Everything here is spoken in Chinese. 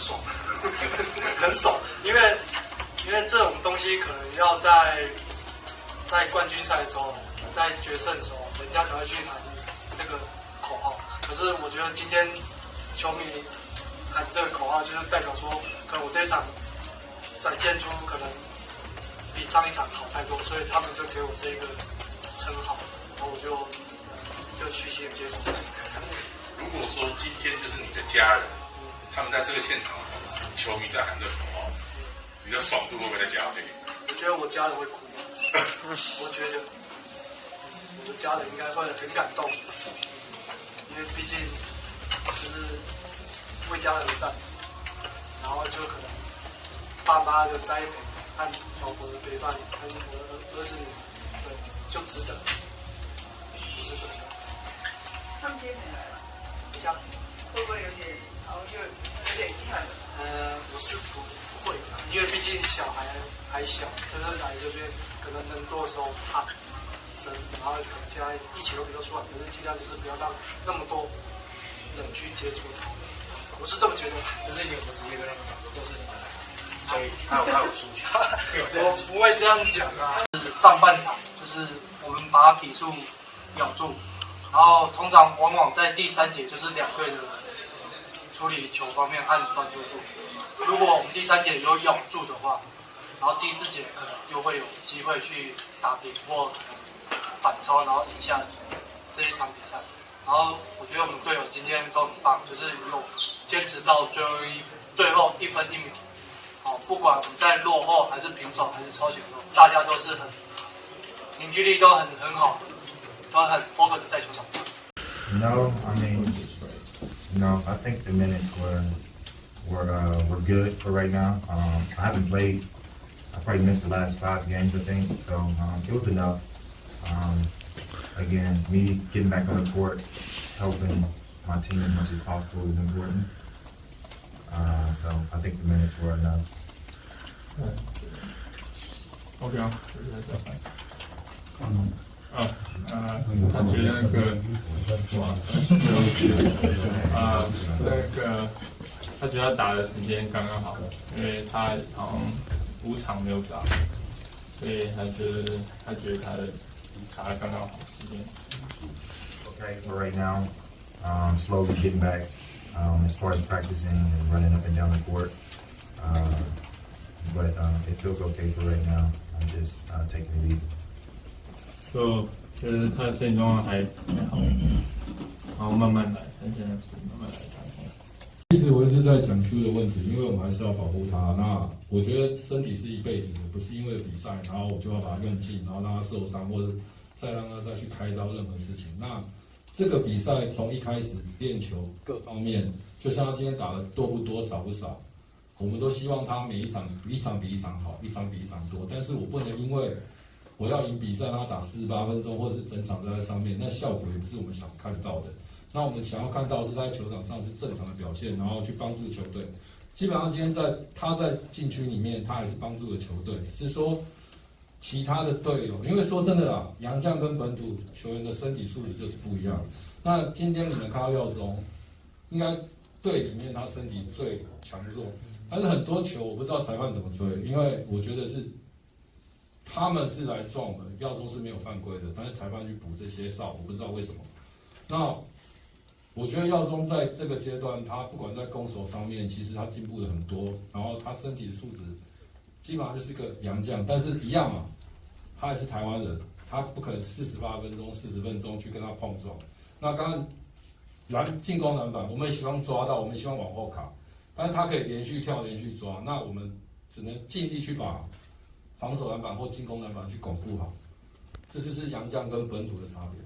爽，很爽，因为这种东西可能要在冠军赛的时候，在决胜的时候，人家才会去喊这个口号。可是我觉得今天球迷喊这个口号，就是代表说，可能我这一场展现出可能比上一场好太多，所以他们就给我这个称号，然后我就虚心的接受。如果说今天就是你的家人，他们在这个现场的同时，球迷在喊这个口号，你的爽度会不会再加倍？我觉得我家人会哭，我觉得我的家人应该会很感动，因为毕竟就是为家人而战，然后就可能爸妈的栽培和老婆的陪伴，跟我的儿子女，对，就值得，不是这么样。他们今天来了，回家会不会有点，然后就有点遗憾？我是不会的，因为毕竟小孩还小，真的来这边可能人多的时候怕生，然后可能现在疫情都比较出来，可是尽量就是不要让那么多人去接触他。我是这么觉得。可是你有没有直接跟他们讲说都是你们来，所以他有出去？我不会这样讲啊。上半场就是我们把体数咬住，然后通常往往在第3节就是两队的处理球方面和专注度。如果我们第3节有咬住的话，然后第4节可能就会有机会去打平或反超，然后赢下这一场比赛。然后我觉得我们队友今天都很棒，就是有坚持到最后1分1秒。好，不管我们在落后还是平手还是超前后，大家都是很凝聚力都很好，都很 focus 在球场上。No, I mean, I think the minutes were good for right now. I haven't played. I probably missed the last 5 games, I think. So it was enough. Again, me getting back on the court, helping my team as much as possible is important. So I think the minutes were enough. OK 啊，他觉得他觉得他打的时间刚刚好，因为他好像5场没有打，所以他觉得他的打的刚刚好时间。Okay, for right now, slowly getting back as far as practicing and running up and down the court. But it feels okay for right now. I'm just taking it easy. 就觉得他的身体状况还好，然后慢慢来，他现在是慢慢来打。其实我一直在讲 Q 的问题，因为我们还是要保护他。那我觉得身体是一辈子的，不是因为比赛，然后我就要把它用尽，然后让他受伤，或者再让他再去开刀任何事情。那这个比赛从一开始练球各方面，就像他今天打的多不多、少不少，我们都希望他每一场比一场好，一场比一场多。但是我不能因为我要赢比赛，让他打48分钟，或者是整场都在上面，那效果也不是我们想看到的。那我们想要看到的是他在球场上是正常的表现，然后去帮助球队。基本上今天他在禁区里面，他还是帮助了球队。是说其他的队友，因为说真的啦，洋将跟本土球员的身体素质就是不一样。那今天你们看到耀宗，应该队里面他身体最强壮，但是很多球我不知道裁判怎么吹，因为我觉得是他们是来撞的，耀宗是没有犯规的，但是裁判去补这些哨，我不知道为什么。那我觉得耀宗在这个阶段，他不管在攻守方面，其实他进步了很多，然后他身体的素质基本上就是个洋将，但是一样嘛，他还是台湾人，他不可能48分钟、40分钟去跟他碰撞。那刚刚进攻篮板，我们也希望抓到，我们也希望往后卡，但是他可以连续跳、连续抓，那我们只能尽力去把防守篮板或进攻篮板去巩固好，这就是洋将跟本土的差别。